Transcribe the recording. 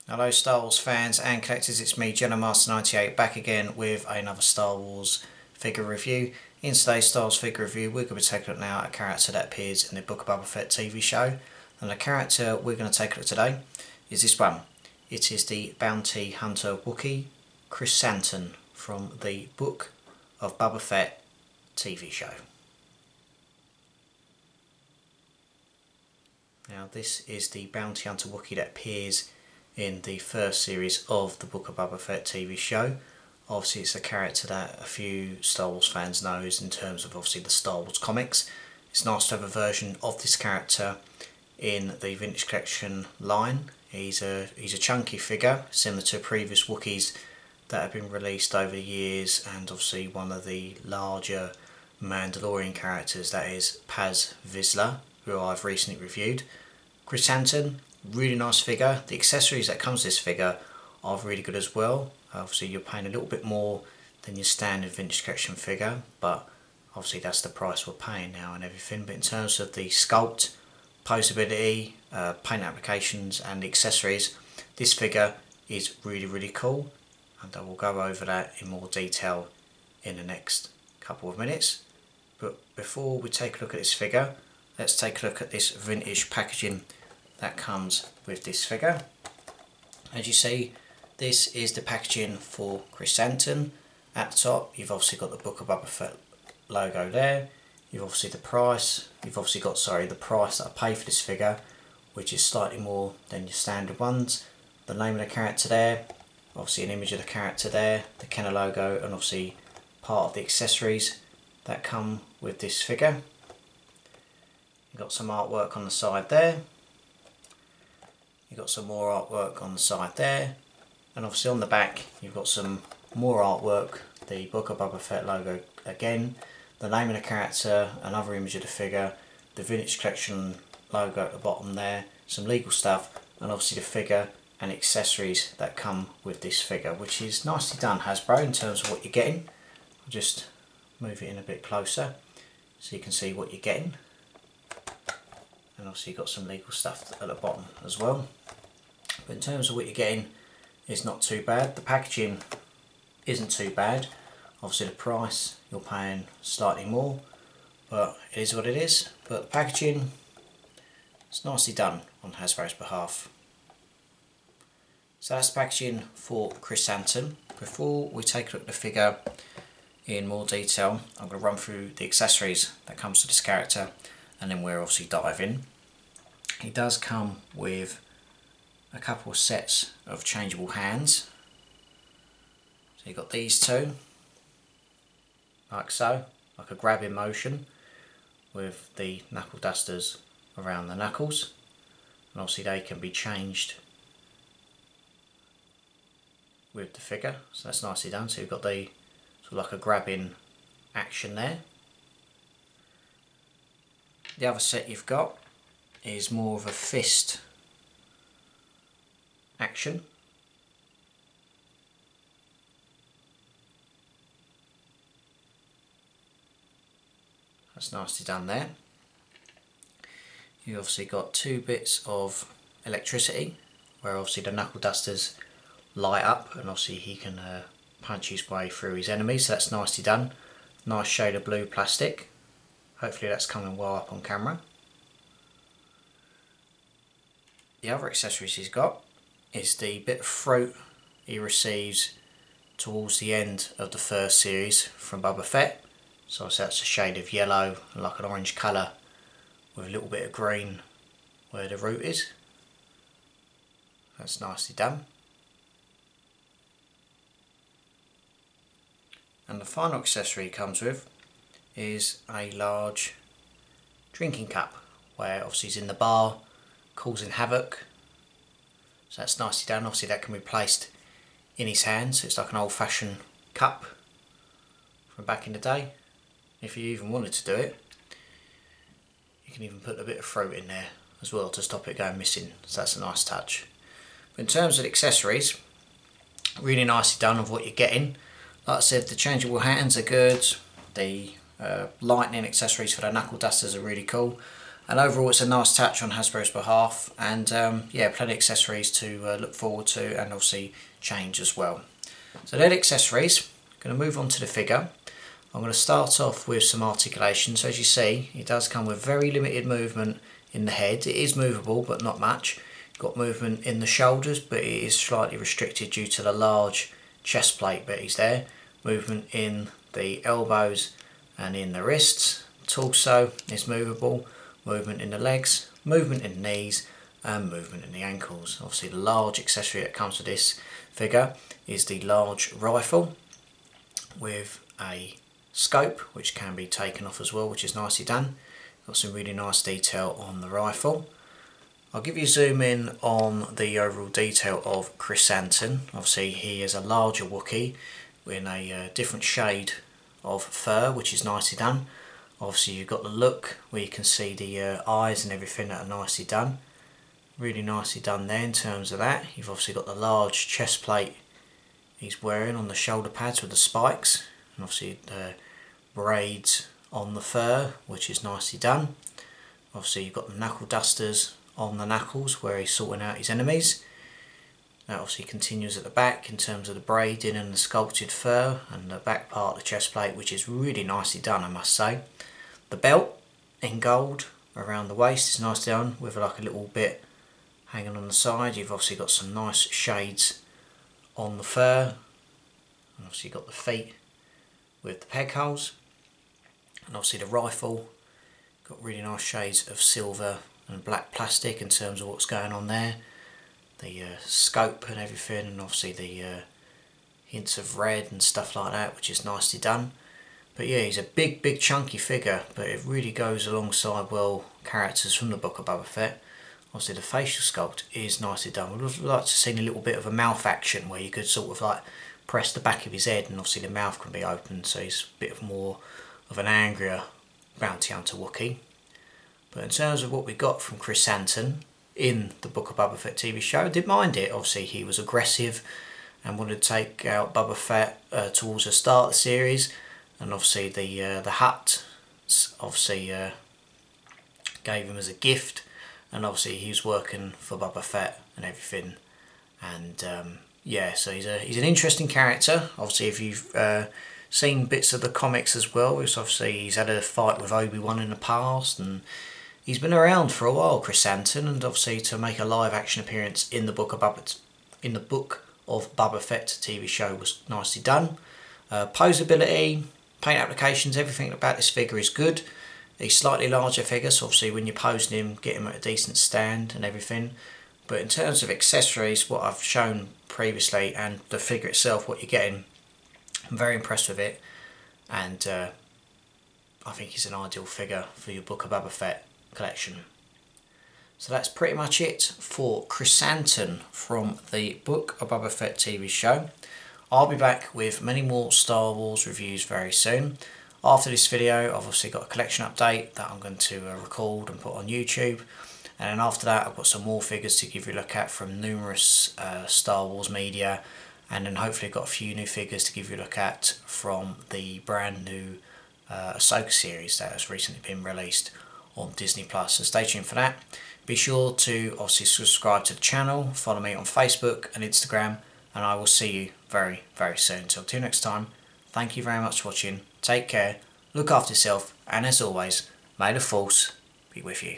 Hello Star Wars fans and collectors, it's me JediMaster98 back again with another Star Wars figure review. In today's Star Wars figure review we're going to be taking a look now at a character that appears in the Book of Boba Fett TV show, and the character we're going to take a look at today is this one. It is the bounty hunter Wookiee Krrsantan from the Book of Boba Fett TV show. Now this is the bounty hunter Wookiee that appears in the first series of the Book of Boba Fett TV show. Obviously it's a character that a few Star Wars fans knows in terms of obviously the Star Wars comics. It's nice to have a version of this character in the Vintage Collection line. He's a chunky figure similar to previous Wookiees that have been released over the years, and obviously one of the larger Mandalorian characters, that is Paz Vizsla, who I've recently reviewed. Krrsantan, really nice figure. The accessories that comes with this figure are really good as well. Obviously you're paying a little bit more than your standard Vintage Collection figure, but obviously that's the price we're paying now and everything. But in terms of the sculpt, posability, paint applications and the accessories, this figure is really cool, and I will go over that in more detail in the next couple of minutes. But before we take a look at this figure, let's take a look at this vintage packaging that comes with this figure. As you see, this is the packaging for Krrsantan. At the top you've obviously got the Book of Boba Fett logo there. You've obviously the price. You've obviously got, the price that I pay for this figure, which is slightly more than your standard ones. The name of the character there, obviously an image of the character there, the Kenner logo, and obviously part of the accessories that come with this figure. You've got some artwork on the side there. You've got some more artwork on the side there, and obviously on the back you've got some more artwork, the Book of Boba Fett logo again, the name of the character, another image of the figure, the Vintage Collection logo at the bottom there, some legal stuff, and obviously the figure and accessories that come with this figure, which is nicely done, Hasbro, in terms of what you're getting. I'll just move it in a bit closer so you can see what you're getting. And obviously you've got some legal stuff at the bottom as well. But in terms of what you're getting, it's not too bad. The packaging isn't too bad. Obviously the price, you're paying slightly more, but it is what it is. But the packaging, it's nicely done on Hasbro's behalf. So that's the packaging for Krrsantan. Before we take a look at the figure in more detail, I'm going to run through the accessories that comes with this character, and then we'll obviously dive in. He does come with a couple of sets of changeable hands. So you've got these two, like so, like a grabbing motion with the knuckle dusters around the knuckles, and obviously they can be changed with the figure, so that's nicely done. So you've got the sort of like a grabbing action there. The other set you've got is more of a fist action. That's nicely done there. You've obviously got two bits of electricity where obviously the knuckle dusters light up, and obviously he can punch his way through his enemies, so that's nicely done. Nice shade of blue plastic. Hopefully that's coming well up on camera. The other accessories he's got is the bit of fruit he receives towards the end of the first series from Boba Fett. So that's a shade of yellow and like an orange colour with a little bit of green where the root is. That's nicely done. And the final accessory he comes with is a large drinking cup, where obviously he's in the bar causing havoc. So that's nicely done. Obviously that can be placed in his hand, so it's like an old-fashioned cup from back in the day. If you even wanted to do it, you can even put a bit of fruit in there as well to stop it going missing, so that's a nice touch. But in terms of the accessories, really nicely done of what you're getting. Like I said, the changeable hands are good, the lightning accessories for the knuckle dusters are really cool, And overall it's a nice touch on Hasbro's behalf, and yeah, plenty of accessories to look forward to, and obviously change as well. So they're the accessories. I'm going to move on to the figure. I'm going to start off with some articulation. So as you see, it does come with very limited movement in the head. It is movable, but not much. Got movement in the shoulders, but it is slightly restricted due to the large chest plate bits there. Movement in the elbows and in the wrists. Torso is movable. Movement in the legs, movement in the knees, and movement in the ankles. Obviously the large accessory that comes with this figure is the large rifle with a scope which can be taken off as well, which is nicely done. Got some really nice detail on the rifle. I'll give you a zoom in on the overall detail of Krrsantan. Obviously he is a larger Wookiee in a different shade of fur, which is nicely done. Obviously you've got the look where you can see the eyes and everything that are nicely done. Really nicely done there in terms of that. You've obviously got the large chest plate he's wearing on the shoulder pads with the spikes, and obviously the braids on the fur, which is nicely done. Obviously you've got the knuckle dusters on the knuckles where he's sorting out his enemies. That obviously continues at the back in terms of the braiding and the sculpted fur, and the back part of the chest plate, which is really nicely done, I must say. The belt in gold around the waist is nicely done with like a little bit hanging on the side. You've obviously got some nice shades on the fur, and obviously you've got the feet with the peg holes, and obviously the rifle got really nice shades of silver and black plastic in terms of what's going on there. The scope and everything, and obviously the hints of red and stuff like that, which is nicely done. But yeah, he's a big chunky figure, but it really goes alongside well characters from the Book of Boba Fett. Obviously the facial sculpt is nicely done. We'd like to see a little bit of a mouth action where you could sort of like press the back of his head and obviously the mouth can be open, so he's a bit more of an angrier bounty hunter Wookiee. But in terms of what we got from Krrsantan in the Book of Boba Fett TV show, I didn't mind it. Obviously he was aggressive and wanted to take out Boba Fett towards the start of the series, and obviously the hut obviously gave him as a gift, and obviously he was working for Boba Fett and everything, and yeah, so he's an interesting character. Obviously if you've seen bits of the comics as well, it's obviously he's had a fight with Obi-Wan in the past, and he's been around for a while, Krrsantan, and obviously to make a live action appearance in the Book of Boba Fett TV show was nicely done. Posability, paint applications, everything about this figure is good. He's slightly larger figure, so obviously when you're posing him, get him at a decent stand and everything. But in terms of accessories, what I've shown previously, and the figure itself, what you're getting, I'm very impressed with it, and I think he's an ideal figure for your Book of Boba Fett collection. So that's pretty much it for Krrsantan from the Book of Boba Fett TV show. I'll be back with many more Star Wars reviews very soon. After this video I've obviously got a collection update that I'm going to record and put on YouTube, and then after that I've got some more figures to give you a look at from numerous Star Wars media, and then hopefully got a few new figures to give you a look at from the brand new Ahsoka series that has recently been released on Disney+. So stay tuned for that. Be sure to obviously subscribe to the channel, follow me on Facebook and Instagram, and I will see you very soon. Until next time, thank you very much for watching, take care, look after yourself, and as always, may the Force be with you.